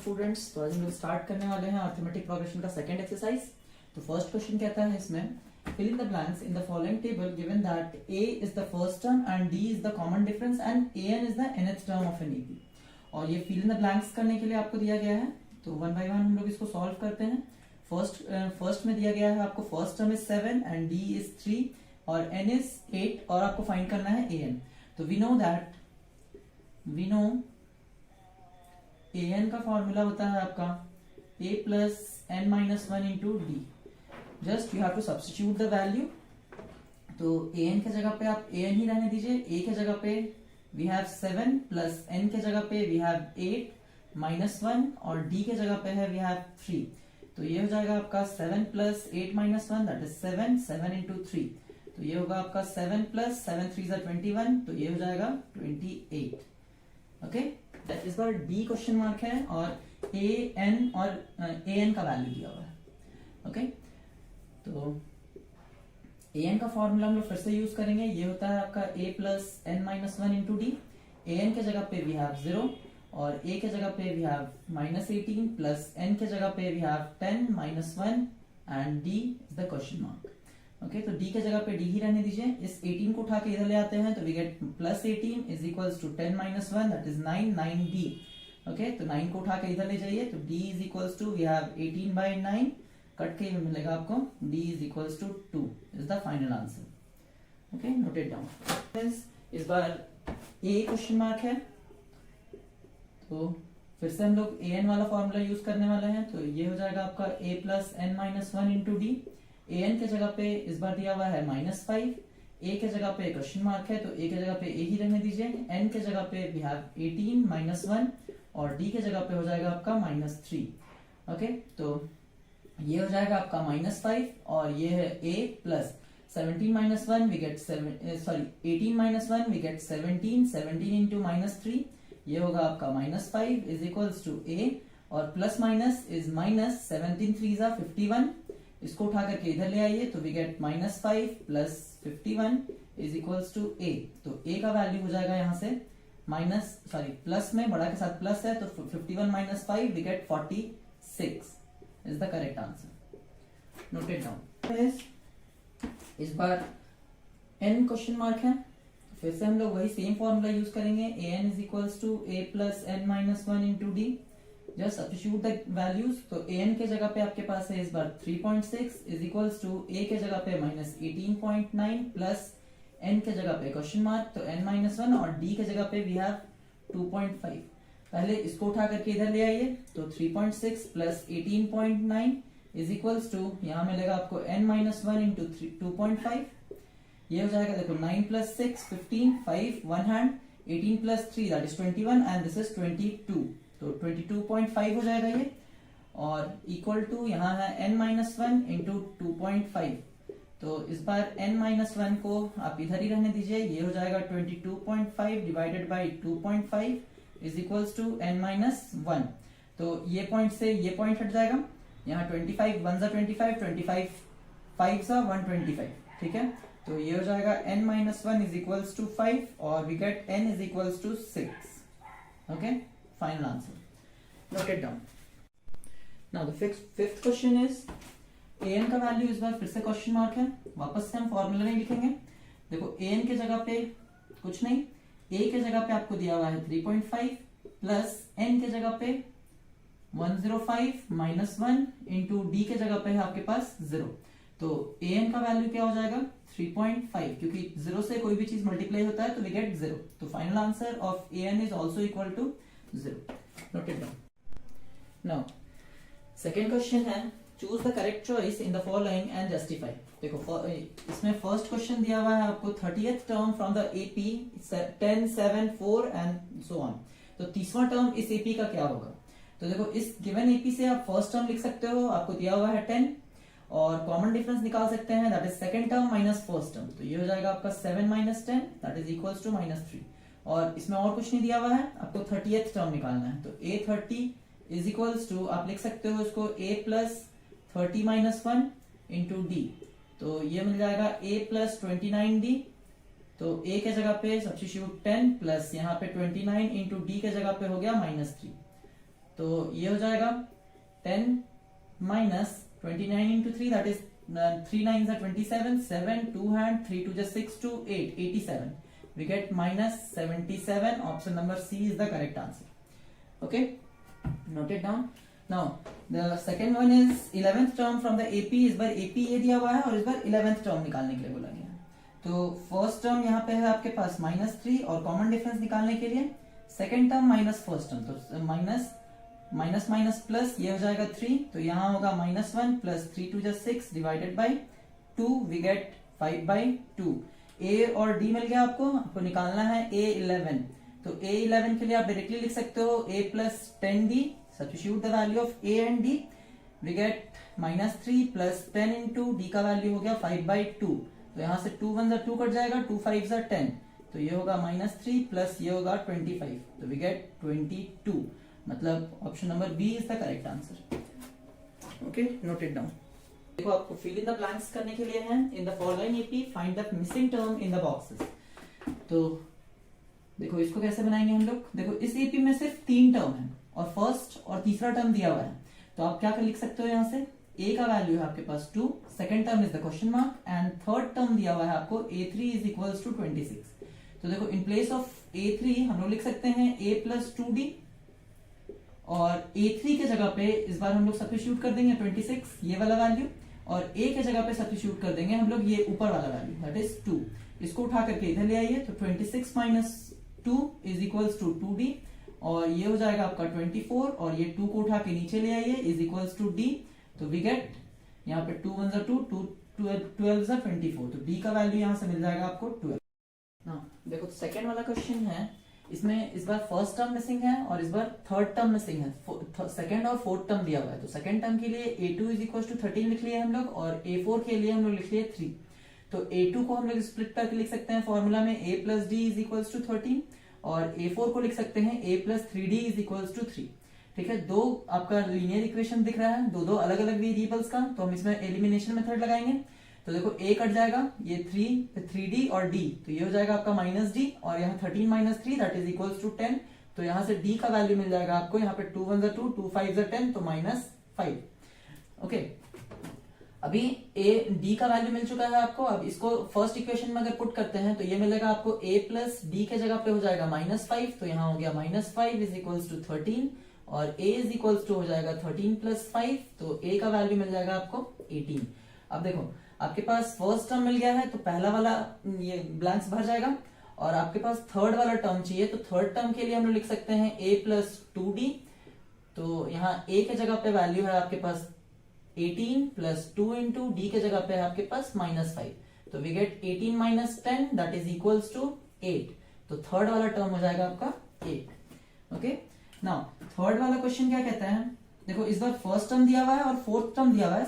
Students, तो आज हम लोग स्टार्ट करने वाले हैं अरिथमेटिक प्रोग्रेशन का सेकंड एक्सरसाइज। तो फर्स्ट क्वेश्चन कहता है इसमें fill in the blanks in the following table given that a is the first term and d is the common difference and an is the nth term of an ep। और ये fill in the blanks करने के लिए आपको दिया गया है, तो वन बाय वन हम लोग इसको सॉल्व करते हैं। फर्स्ट में दिया गया है आपको first term is 7 and d is 3 और n इज 8 और आपको फाइंड करना है an। तो वी नो an का फॉर्मूला होता है आपका a plus n minus one into d. Just you have to substitute the value. तो an के जगह पे आप an ही रहने दीजिए। a के जगह पे वी हैव 7 प्लस n के जगह पे वी हैव 8 माइनस 1 और d के जगह पे है वी हैव 3। तो ये हो जाएगा आपका 7 plus 8 minus 1 that is 7 into 3। तो ये होगा आपका 7 प्लस 7 3 21, तो ये हो जाएगा 28। ओके, इस बार डी क्वेश्चन मार्क है और ए एन और ए एन का वैल्यू दिया हुआ है। ओके, तो ए एन का फॉर्मूला हम लोग फिर से यूज करेंगे। ये होता है आपका A plus N minus one into D. A N के जगह पे वी हैव 0 और ए के जगह पे we have minus 18 plus n के जगह पे we have 10 minus 1 and d is the question mark. Okay, तो d के जगह पे d ही रहने दीजिए। इस 18 को उठा के इधर ले आते हैं तो we get plus 18 is equals to 10 minus 1 that is 9d। Okay, तो 9 को उठा के इधर ले जाइए तो d is equals to we have 18 by 9 कट के मिलेगा आपको d is equals to 2 is the final answer. Okay, note it down. इस बार a क्वेश्चन मार्क है, तो फिर से हम लोग an वाला फॉर्मूला यूज करने वाले हैं। तो ये हो जाएगा आपका a plus N minus one into d. an के जगह पे इस बार दिया हुआ है -5, a के जगह पे क्वेश्चन मार्क है तो a के जगह पे a ही रहने दीजिए। n के जगह पे वी हैव 18 माइनस 1 और d के जगह पे हो जाएगा आपका -3। ओके, तो ये हो जाएगा आपका -5 और ये है a plus 17 minus 1 we get 18 minus 1 we get 17 into -3। ये होगा आपका -5 इज इक्वल्स टू a और प्लस माइनस इज माइनस 17 3 जा 51। इसको उठा करके इधर ले आइए तो we get -5 plus 51 is equals to a। तो a का वैल्यू हो जाएगा यहाँ से प्लस में बड़ा के साथ प्लस है तो 51 minus 5 we get 46 is the correct answer. Note it down. इस बार n क्वेश्चन मार्क है, फिर से हम लोग वही सेम फॉर्मूला यूज करेंगे। an is equals to a plus N minus one into d. Just substitute the values. तो an के जगह पे आपके पास है इस बार 3.6 इज इक्वल्स टू a के जगह पे -18.9 प्लस n के जगह पे क्वेश्चन मार्क तो n माइनस वन और d के जगह पे वी हैव 2.5। पहले इसको उठा करके इधर ले आइए तो 3.6 प्लस 18.9 इज इक्वल्स टू यहाँ मिलेगा आपको n माइनस वन इंटू 2.5। ये हो जाएगा देखो 9 plus 6 15 5 one hand 18 plus 3 that is 21 and this is 22। तो 22.5 हो जाएगा ये और इक्वल टू यहाँ है n माइनस वन इंटू 2.5। तो इस बार n माइनस वन को आप इधर ही रहने दीजिए। ये हो जाएगा 22.5 divided by 2.5 is equals to n minus one. तो ये पॉइंट से ये पॉइंट हट जाएगा। यहाँ 25 1 जा 25 5 जा 125। ठीक है, तो ये हो जाएगा n minus one is equals to 5 और we get n is equals to 6। Okay, final answer. Note it down. Now the fifth question is an का वैल्यू इस बार फिर से क्वेश्चन मार्क है। वापस से हम फॉर्मूला नहीं लिखेंगे। देखो an के जगह पे कुछ नहीं, a के जगह पे आपको दिया हुआ है 3.5 प्लस n के जगह पे 105 माइनस 1 इंटू d के जगह पे है आपके पास 0। तो an का वैल्यू क्या हो जाएगा 3.5, क्योंकि 0 से कोई भी चीज मल्टीप्लाई होता है तो वी गेट 0। तो final answer of an is also equal to 0। Note it down. Now, second question है choose the correct choice in the following and justify। देखो इसमें फर्स्ट क्वेश्चन दिया हुआ है आपको 30th term from the AP 10 7 4 and so on. तो तीसवा term इस AP का क्या होगा? तो देखो इस गिवन AP से आप फर्स्ट टर्म लिख सकते हो, आपको दिया हुआ है 10 और कॉमन डिफरेंस निकाल सकते हैं that is second term minus first term. तो ये हो जाएगा आपका 7 minus 10 that is equals to -3 और इसमें और कुछ नहीं दिया हुआ है, आपको 30th टर्म निकालना है। तो a30 इज इक्वल्स टू आप लिख सकते हो इसको a plus 30 minus 1 into d. तो ये मिल जाएगा a प्लस 29d। तो a के जगह पे सब्स्टिट्यूट 10 प्लस यहाँ पे 29 इंटू डी के जगह पे हो गया -3। तो ये हो जाएगा 10 minus 29 into 3 that is 3 9 27, 7 2 hand 3 2 6 2 8 87. We get minus 77. Option number C is the correct answer. Okay, note it down. Now the second one is 11th term from the AP. इस बार AP ये दिया हुआ है और इस बार 11th term निकालने के लिए बोला गया है। तो फर्स्ट टर्म यहाँ पे है आपके पास -3 और कॉमन डिफरेंस निकालने के लिए second term minus first term, तो माइनस माइनस प्लस ये हो जाएगा 3, तो यहाँ होगा -1 plus 3 2 6 divided by 2, we get 5/2। A और डी मिल गया आपको निकालना है A11। तो A11 के लिए आप डायरेक्टली लिख सकते हो A plus 10D, substitute the value of A and D, we get -3 plus 10 into d का वैल्यू हो गया 5/2, तो यहाँ से 2 1 2 कट जाएगा, 2 5 10, तो ये होगा -3 प्लस ये होगा 25, तो वी गेट 22, मतलब option number b is the correct answer. Okay, note it down. देखो आपको फिल इन द ब्लैंक्स करने के लिए है इन the following AP find the missing term in the boxes. तो देखो इसको कैसे बनाएंगे हम लोग। देखो इस एपी में सिर्फ 3 टर्म है और फर्स्ट और तीसरा टर्म दिया हुआ है, तो आप क्या कर लिख सकते हो, यहाँ से a का वैल्यू है आपके पास 2, second term is the question mark and third term दिया हुआ है आपको a3 इज इक्वल्स टू 26। तो देखो इन प्लेस ऑफ a3 हम लोग लिख सकते हैं a प्लस 2d और a3 के जगह पे इस बार हम लोग सब्स्टिट्यूट कर देंगे 26 ये वाला वैल्यू, और a के जगह पे सब्स्टिट्यूट कर देंगे हम लोग ये ऊपर वाला वैल्यू दैट इज 2। इसको उठा करके इधर ले आइए, तो 26 minus 2 is equals to 2d और ये हो जाएगा आपका 24 और ये 2 को उठा के नीचे ले आइए इज इक्वल्स टू d, तो वी गेट यहाँ पे 2 1 2 2 12 24, तो d का वैल्यू यहाँ से मिल जाएगा आपको 12। हाँ देखो सेकेंड वाला क्वेश्चन है, इसमें इस बार फर्स्ट टर्म मिसिंग है और इस बार थर्ड टर्म मिसिंग है, सेकंड और फोर्थ टर्म दिया हुआ है। तो सेकंड टर्म के लिए a2 इज इक्वल टू 13 लिख लिया हम लोग और a4 के लिए हम लोग लिख लिए 3। तो a2 को हम लोग स्प्लिट करके लिख सकते हैं फॉर्मूला में a plus d is equal to 13 और a4 को लिख सकते हैं a plus 3d is equal to 3। ठीक है, दो आपका लीनियर इक्वेशन दिख रहा है, दो अलग अलग वेरिएबल्स का, तो हम इसमें एलिमिनेशन मेथड लगाएंगे। तो देखो a कट जाएगा, ये 3d और d, तो ये हो जाएगा आपका -d और यहाँ 13 minus 3 that is equals to 10, तो यहाँ से d का वैल्यू मिल जाएगा आपको यहाँ पे 2 1 2 2 5 10, तो -5। ओके, अभी d का वैल्यू मिल चुका है आपको। अब इसको फर्स्ट इक्वेशन में अगर पुट करते हैं तो ये मिलेगा आपको a प्लस डी के जगह पे हो जाएगा -5, तो यहाँ हो गया -5 इज इक्वल्स टू 13 और a इज इक्वल्स टू हो जाएगा 13 प्लस 5, तो a का वैल्यू मिल जाएगा आपको 18। अब देखो आपके पास फर्स्ट टर्म मिल गया है तो पहला वाला ये ब्लैंक्स भर जाएगा, और आपके पास थर्ड वाला टर्म चाहिए, तो थर्ड टर्म के लिए हम लोग लिख सकते हैं a प्लस 2d, तो यहाँ a के जगह पे वैल्यू है आपके पास 18 प्लस 2 इंटू डी के जगह पे है आपके पास -5, तो we get 18 minus 10 that is equals to 8, तो थर्ड वाला टर्म हो जाएगा आपका 8। ओके, नाउ थर्ड वाला क्वेश्चन क्या कहता है, देखो इस बार फर्स्ट टर्म दिया हुआ है और फोर्थ टर्म दिया हुआ है,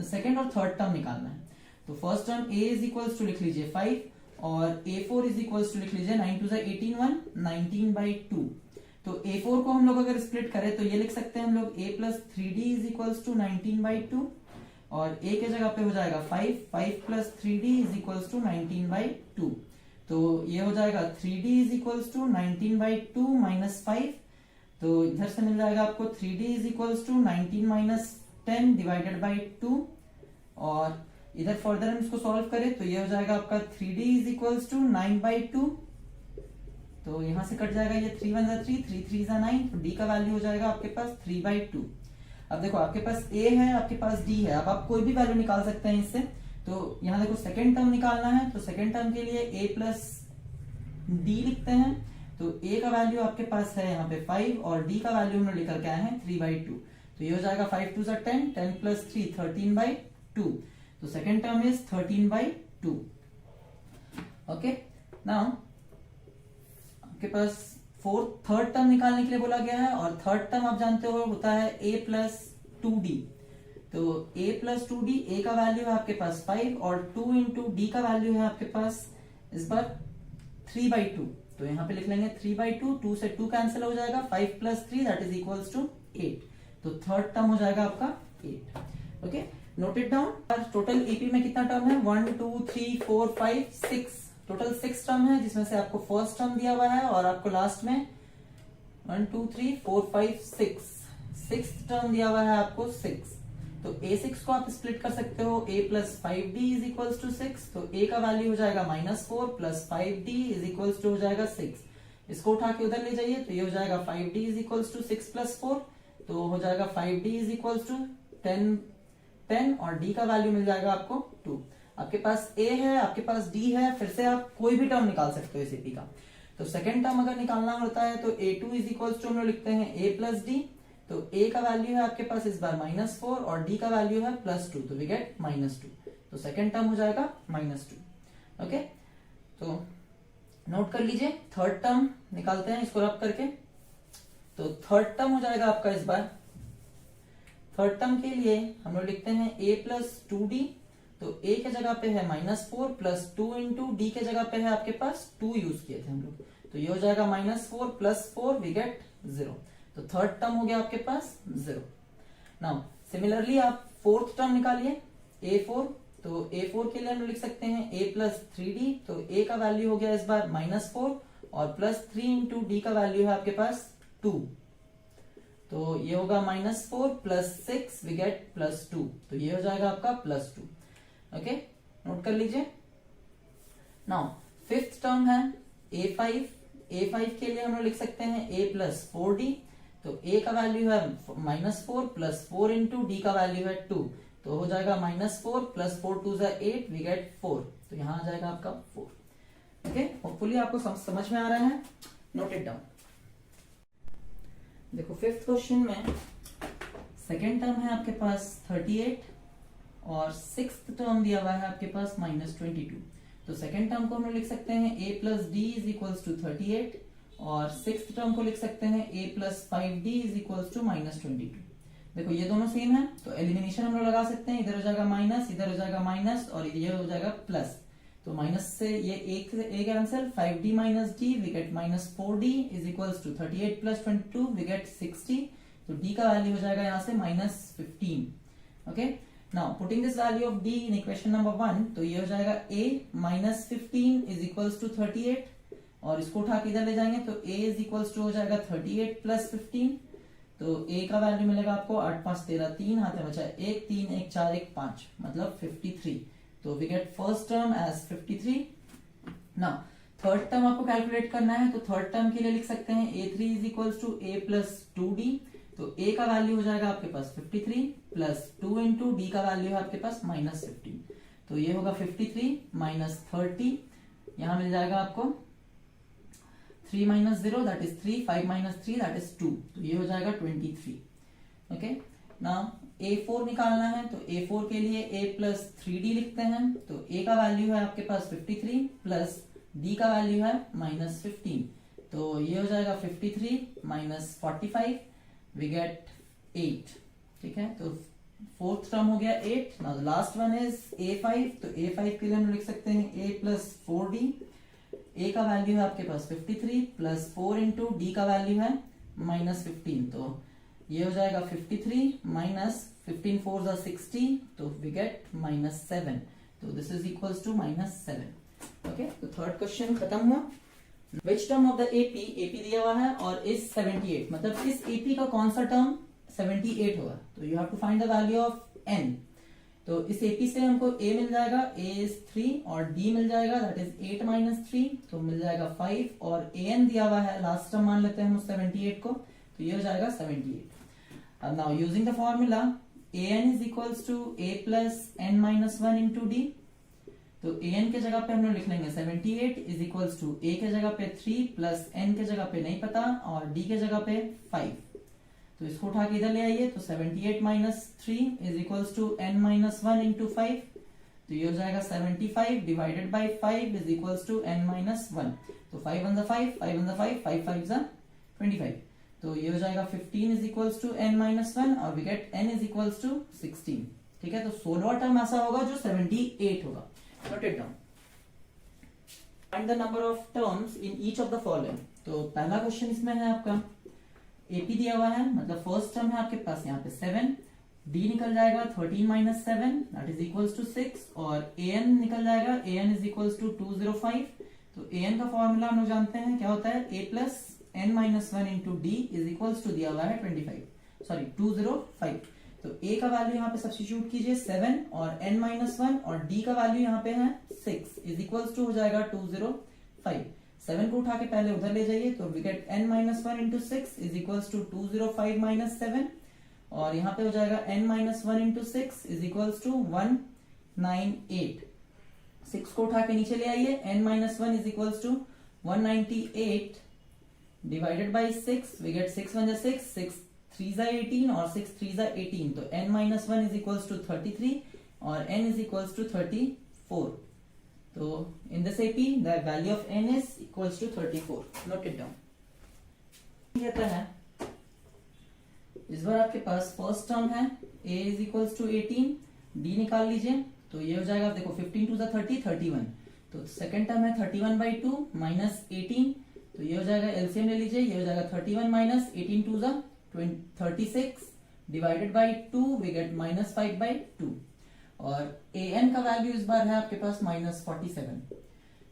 सेकेंड और थर्ड टर्म निकालना है। तो first term a is equals to लिख लीजिए 5 और a4 इज इक्वल्स टू लिख लीजिए 9 2 18 19/2। तो a4 को हम लोग अगर स्प्लिट करें तो ये लिख सकते हैं हम लोग a plus 3d is equals to 19/2 और a के जगह पे हो जाएगा 5 plus 3d is equals to 19/2, तो ये हो जाएगा 3d is equals to 19/2 minus 5, तो इधर से मिल जाएगा आपको 3d is equals to 19 minus 10 divided by 2, और इधर फर्दर हम इसको सॉल्व करें तो ये हो जाएगा आपका 3d इज इक्वल्स टू 9/2, तो यहां से कट जाएगा ये 3 1 3 3 3 9, तो d का वैल्यू हो जाएगा आपके पास 3/2। अब देखो आपके पास a है, आपके पास d है, अब आप कोई भी वैल्यू निकाल सकते हैं इससे। तो यहाँ देखो सेकेंड टर्म निकालना है, तो सेकेंड टर्म के लिए a प्लस डी लिखते हैं, तो a का वैल्यू आपके पास है यहाँ पे 5 और d का वैल्यू हमने लेकर के आए हैं 3/2, तो ये हो जाएगा 5 2 10 10 प्लस 3 13/2, तो second term is 13/2। Okay, now आपके पास थर्ड टर्म निकालने के लिए बोला गया है, और थर्ड टर्म आप जानते हो होता है a प्लस 2d, तो a प्लस 2d, a का वैल्यू है आपके पास 5 और 2 इंटू डी का वैल्यू है आपके पास इस बार 3/2, तो यहाँ पे लिख लेंगे 3/2, 2 से 2 कैंसिल हो जाएगा, 5 plus 3 that is equals to 8, तो थर्ड टर्म हो जाएगा आपका 8। Okay, note it down. Total AP में कितना टर्म है, 1 2 3 4 5 6, टोटल 6 टर्म है, जिसमें से आपको फर्स्ट टर्म दिया हुआ है और आपको लास्ट में 1 2 3 4 5 6, सिक्स टर्म दिया हुआ है आपको 6, तो a6 को आप स्प्लिट कर सकते हो, a plus 5d is equals to 6, तो a का वैल्यू हो जाएगा -4 plus 5d is equals to हो जाएगा 6, इसको उठा के उधर ले जाइए तो ये हो जाएगा 5d is equals to 6 plus 4, तो हो जाएगा 5d इज इक्वल्स टू 10 और d का वैल्यू मिल जाएगा आपको 2। आपके पास a है, आपके पास d है, फिर से आप कोई भी टर्म निकाल सकते हो इस AP का। तो सेकंड टर्म अगर निकालना होता है तो a2 इज इक्वल्स टू हम लोग लिखते हैं a प्लस d, तो a का वैल्यू है आपके पास इस बार -4 और d का वैल्यू है +2, तो वी गेट -2, तो सेकंड टर्म हो जाएगा -2। ओके, तो नोट कर लीजिए। थर्ड टर्म निकालते हैं इसको रब करके, तो थर्ड टर्म हो जाएगा आपका इस बार, थर्ड टर्म के लिए हम लोग लिखते हैं a प्लस 2d, तो a के जगह पे है -4 प्लस 2 इंटू d के जगह पे है आपके पास 2 यूज किए थे हम लोग, तो ये हो जाएगा -4 प्लस 4 वी गेट 0, तो थर्ड टर्म हो गया आपके पास 0। नाउ सिमिलरली आप फोर्थ टर्म निकालिए a4, तो a4 के लिए हम लिख सकते हैं a प्लस 3d, तो a का वैल्यू हो गया इस बार -4 और प्लस 3 इंटू d का वैल्यू है आपके पास 2, तो ये होगा -4 प्लस 6 वी गेट +2, तो ये हो जाएगा आपका +2। ओके, नोट कर लीजिए। नाउ फिफ्थ टर्म है a5 के लिए हम लोग लिख सकते हैं a प्लस 4d, तो a का वैल्यू है -4 प्लस 4 इंटू d का वैल्यू है 2, तो हो जाएगा -4 प्लस 4 2 8 वी गेट 4, तो यहां आ जाएगा आपका 4। ओके, होपफुली आपको समझ में आ रहा है, नोट इट डाउन। देखो फिफ्थ क्वेश्चन में सेकेंड टर्म है आपके पास 38 और सिक्स्थ टर्म दिया हुआ है आपके पास -22, तो सेकेंड टर्म को हम लोग लिख सकते हैं a plus d is equals to 38 और सिक्स्थ टर्म को लिख सकते हैं a plus 5d is equals to -22। देखो ये दोनों सेम है, तो एलिमिनेशन हम लोग लगा सकते हैं, इधर हो जाएगा माइनस, इधर हो जाएगा माइनस और ये हो जाएगा प्लस, तो माइनस से ये एक से एक answer 5d minus d we get -4d is equals to 38 plus 22 we get 60, तो d का वैल्यू हो जाएगा यहाँ से -15। Okay, now putting this value of d in equation number 1, तो ये हो जाएगा a -15 इज इक्वल्स टू 38 और इसको उठा के इधर ले जाएंगे तो a इज इक्वल्स टू हो जाएगा 38 प्लस 15, तो a का वैल्यू मिलेगा आपको 8 5 13 3 हाथ में बचा 1 3 1 4 1 5 मतलब 53, तो वी गेट first term as 53। Now third term आपको कैलकुलेट करना है, तो थर्ड टर्म के लिए लिख सकते हैं a3 is equals to a plus 2d, तो a का वैल्यू हो जाएगा आपके पास 53 प्लस 2 इंटू d का वैल्यू है आपके पास -15, तो ये होगा 53 माइनस 30, यहां मिल जाएगा आपको 3 minus 0 that is 3, 5 minus 3 that is 2, तो ये हो जाएगा 23। ओके, नाउ a4 निकालना है, तो a4 के लिए a प्लस 3d लिखते हैं, तो a का वैल्यू है आपके पास 53 प्लस d का वैल्यू है -15, तो ये हो जाएगा 53 माइनस 45 वी गेट 8। ठीक है, तो फोर्थ टर्म हो गया 8। Now last one is a5, तो a5 के लिए हम लिख सकते हैं a प्लस 4d, a का वैल्यू है आपके पास 53 प्लस 4 इंटू d का वैल्यू है -15, तो ये हो जाएगा 53 माइनस 15 4 जा 60, तो वी गेट -7, तो this is equals to -7। Okay, तो थर्ड क्वेश्चन खत्म हुआ। Which term of the AP दिया हुआ है और इज 78, मतलब इस AP का कौन सा टर्म 78 होगा, तो you have to find the value of n। तो इस AP से हमको a मिल जाएगा, a इज 3 और d मिल जाएगा दैट इज 8 माइनस 3, तो मिल जाएगा 5 और an दिया हुआ है लास्ट टर्म मान लेते हैं हम 78 को, तो ये हो जाएगा 78। अब now using the formula an is equals to a plus n minus 1 into d, तो an के जगह पे हम लोग लिख लेंगे 78 इज इक्वल्स टू a के जगह पे 3 प्लस n के जगह पे नहीं पता और d के जगह पे 5, तो इसको उठा के इधर ले आइए, तो 78 minus 3 is equals to n minus 1 into 5, तो ये हो जाएगा 75 divided by 5 is equals to n minus 1, तो 5 1 5 5 1 5 5 5 25, तो ये हो जाएगा 15 is equals to n minus 1 और we get n is equals to 16। ठीक है, तो 16वां टर्म ऐसा होगा जो 78 होगा। Note it down. Find the number of terms in each of the following, तो पहला क्वेश्चन इसमें है आपका AP दिया हुआ है, मतलब फर्स्ट टर्म है आपके पास यहाँ पे 7, D निकल जाएगा 13 minus 7 that is equals to 6 और AN निकल जाएगा, AN इज इक्वल्स टू 205, तो AN का फॉर्मूला हम लोग जानते हैं क्या होता है, A plus n minus one into d is equals to दिया हुआ है 205। तो a का वैल्यू यहाँ पे सब्स्टिट्यूट कीजिए 7 और n माइनस वन और d का वैल्यू यहाँ पे है 6 इज इक्वल्स टू हो जाएगा 205। 7 को उठा के पहले उधर ले जाइए तो we get n minus one into six is equals to 205 minus 7 और यहाँ पे हो जाएगा n minus one into six is equals to 198। 6 को उठा के नीचे ले आइए, n minus one is equals to 198 divided by 6 we get 6 1 6 6 3 18 और 6 3 18 तो n minus one is equals to 33 और n इज इक्वल्स टू 34। तो in this AP the value of n is equals to 34। Note it down. कहता है इस बार आपके पास फर्स्ट टर्म है a is equals to 18, d निकाल लीजिए तो ये हो जाएगा, देखो 15 टू 30 31। तो सेकंड टर्म है 31 बाई 2 माइनस 18 तो ये हो जाएगा, एलसीएम ले लीजिए, ये हो जाएगा 31 minus 18 two 36 divided by 2 we get minus 5 by 2 और an का वैल्यू इस बार है आपके पास माइनस 47।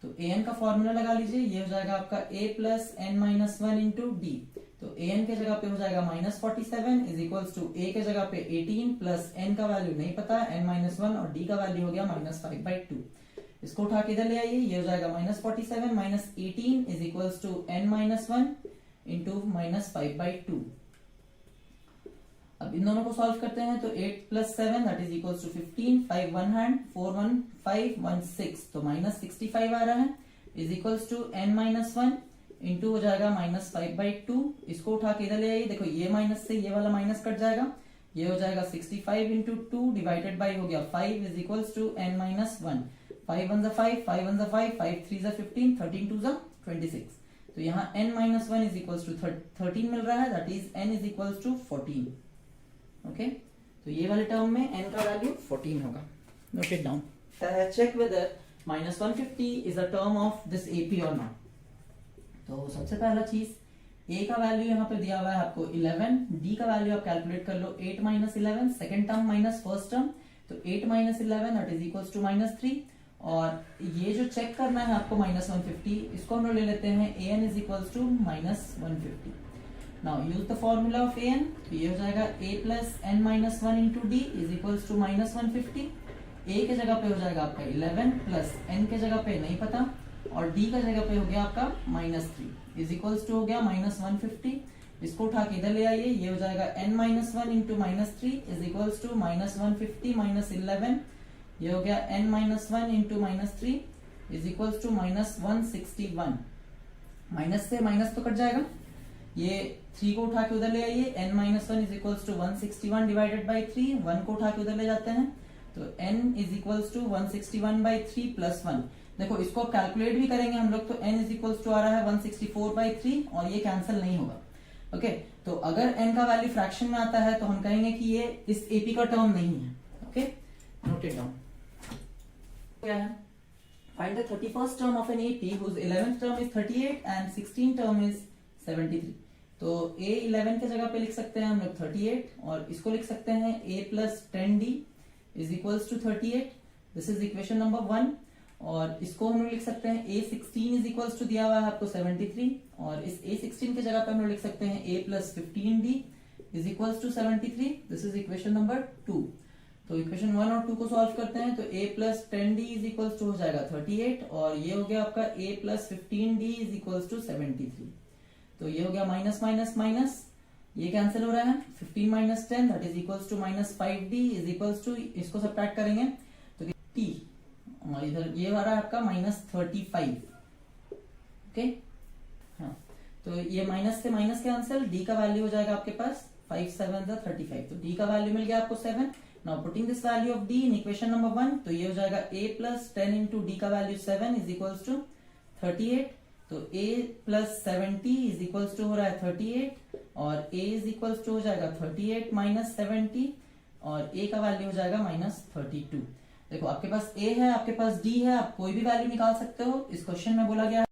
तो an का फॉर्मूला लगा लीजिए, ये हो जाएगा आपका a plus N minus one into d. तो an के जगह पे हो जाएगा minus 47 is equals to a के जगह पे 18 प्लस n का वैल्यू नहीं पता n माइनस वन और d का वैल्यू हो गया माइनस 5 बाई 2। इसको उठा के इधर ले आइए, ये हो जाएगा minus 47 minus 18 is equals to n minus one into minus 5 by 2। अब इन दोनों को सॉल्व करते हैं तो 8 plus 7 that is equals to 15, 5 one hand 4 1 5 1 6 तो माइनस 65 आ रहा है is equals to n minus one into हो जाएगा माइनस 5 बाई 2। इसको उठा के इधर ले आइए, देखो ये माइनस से ये वाला माइनस कट जाएगा, ये हो जाएगा 65 इंटू 2 डिवाइडेड बाई हो गया 5 is equals to n minus one. 5 1 5 5 1 5 5 3 15 13 2 26। तो यहाँ n minus one is equals to 13 मिल रहा है, that is n is equals to 14। Okay तो ये वाले टर्म में n का वैल्यू 14 होगा। Note it down. Check whether minus 150 is a term of this AP और नॉट। तो सबसे पहला चीज a का वैल्यू यहाँ पे दिया हुआ है आपको 11, d का वैल्यू आप कैलकुलेट कर लो 8 minus 11, second term minus first term तो 8 minus 11 that is equals to minus 3 और ये जो चेक करना है आपको माइनस 150 इसको हम लोग ले लेते हैं an is equals to minus 150। Now use the formula of an तो ये हो जाएगा a plus N minus one into d is equals to minus 150। a के जगह पे हो जाएगा आपका 11 प्लस n के जगह पे नहीं पता और d का जगह पे हो गया आपका माइनस 3 इज इक्वल्स टू हो गया माइनस 150। इसको उठा के इधर ले आइए, ये हो जाएगा n minus one into minus 3 is equals to minus 150 minus 11। ये हो गया n minus one into minus 3 is equals to minus 161। Minus से माइनस तो कट जाएगा, ये 3 को उठा के उधर ले आइए, n minus one is equals to 161 divided by 3, 1 को उठा के उधर ले जाते हैं तो n is equals to 161 by 3 plus 1। देखो इसको कैलकुलेट भी करेंगे हम लोग तो n इज इक्वल्स टू आ रहा है 164 बाई 3 और ये कैंसिल नहीं होगा। ओके तो अगर n का वैल्यू फ्रैक्शन में आता है तो हम कहेंगे कि ये इस एपी का टर्म नहीं है। Okay note it down. क्या है, find the 31st term of an AP whose 11th term is 38 and 16th term is 73। तो a 11 के जगह पे लिख सकते हैं हम लोग 38 और इसको लिख सकते हैं a plus 10d is equals to 38। This is equation number 1 और इसको हम लोग लिख सकते हैं a 16 इज इक्वल्स टू दिया हुआ है आपको 73 और इस a 16 के जगह पे हम लोग लिख सकते हैं a plus 15d is equals to 73। This is equation number 2। तो इक्वेशन 1 और 2 को सॉल्व करते हैं तो a plus 10d is equals to हो जाएगा 38 और ये हो गया आपका a plus 15d is equals to 73। तो ये हो गया माइनस माइनस माइनस, ये कैंसिल हो रहा है, 15 minus 10 that is equals to minus 5d is equals to, इसको सब्ट्रैक्ट करेंगे तो t और इधर ये आ रहा है आपका माइनस 35। ओके हाँ तो ये माइनस से माइनस कैंसिल, d का वैल्यू हो जाएगा आपके पास 5 7 35 तो d का वैल्यू मिल गया आपको 7। Now putting this value of d in equation number 1 तो ये हो जाएगा a प्लस 10 इंटू d का वैल्यू 7 इज इक्वल्स टू 38। तो a plus 70 is equals to हो रहा है 38 और a इज इक्वल्स टू हो जाएगा 38 माइनस 70 और a का वैल्यू हो जाएगा माइनस 32। देखो आपके पास a है, आपके पास d है, आप कोई भी वैल्यू निकाल सकते हो। इस क्वेश्चन में बोला गया है